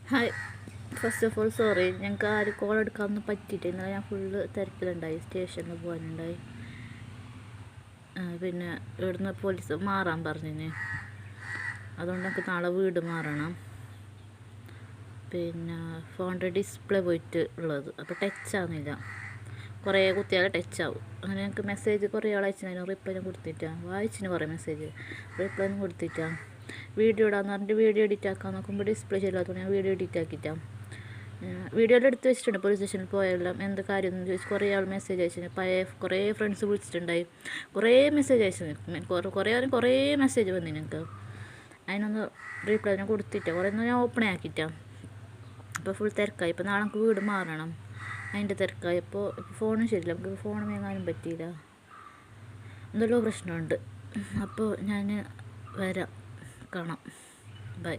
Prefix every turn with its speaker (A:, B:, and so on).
A: Hi. First of all sorry, ഞങ്ങൾക്ക് ആരും call എടുക്കാനൊന്നും പറ്റിയിട്ട്. ഇന്നലെ ഞാൻ ഫുള്ള് തിരക്കിലുണ്ടായി, സ്റ്റേഷനിൽ പോകാനുണ്ടായി. പിന്നെ ഇവിടുന്ന് പോലീസ് മാറാൻ പറഞ്ഞിന്, അതുകൊണ്ട് എനിക്ക് നാളെ വീട് മാറണം. പിന്നെ ഫോണിൻ്റെ ഡിസ്പ്ലേ പോയിട്ട് ഉള്ളത്, അപ്പോൾ ടച്ച് ആവുന്നില്ല. കുറേ കുത്തിയാൽ ടച്ച് ആവും. അങ്ങനെ ഞങ്ങൾക്ക് മെസ്സേജ് കുറേ ആൾ അയച്ചതിന് റിപ്ലൈ ഞാൻ കൊടുത്തിട്ടാണ്. വായിച്ചിന് കുറേ മെസ്സേജ്, റിപ്ലൈ ഒന്നും കൊടുത്തിട്ടാണ്. വീഡിയോ ഇടാന്ന് പറഞ്ഞിട്ട് വീഡിയോ എഡിറ്റ് ആക്കാൻ നോക്കുമ്പോൾ ഡിസ്പ്ലേ ശരിയാത്തതുകൊണ്ട് ഞാൻ വീഡിയോ എഡിറ്റ് ആക്കിയിട്ടാണ്. വീഡിയോയിൽ എടുത്ത് വെച്ചിട്ടുണ്ട്. പോലീസ് സ്റ്റേഷനിൽ പോയെല്ലാം എന്ത് കാര്യം എന്ന് ചോദിച്ച് കുറേ ആൾ മെസ്സേജ് അയച്ചിന്. കുറേ ഫ്രണ്ട്സ് വിളിച്ചിട്ടുണ്ടായി, കുറേ മെസ്സേജ് അയച്ചു. കുറേ മെസ്സേജ് വന്നു എനിക്ക്. അതിനൊന്ന് റീപ്ലൈ ഞാൻ കൊടുത്തിട്ടാണ്. കുറേ ഒന്നും ഞാൻ ഓപ്പണേ ആക്കിയിട്ടാണ്. അപ്പോൾ ഫുൾ തിരക്കായി. ഇപ്പോൾ നാളെ നമുക്ക് വീട് മാറണം, അതിൻ്റെ തിരക്കായി. ഇപ്പോൾ ഫോണും ശരിയില്ല, നമുക്ക് ഫോൺ വാങ്ങാനും പറ്റിയില്ല, എന്തെല്ലോ പ്രശ്നമുണ്ട്. അപ്പോൾ ഞാൻ വരാം, കാണാം, ബൈ.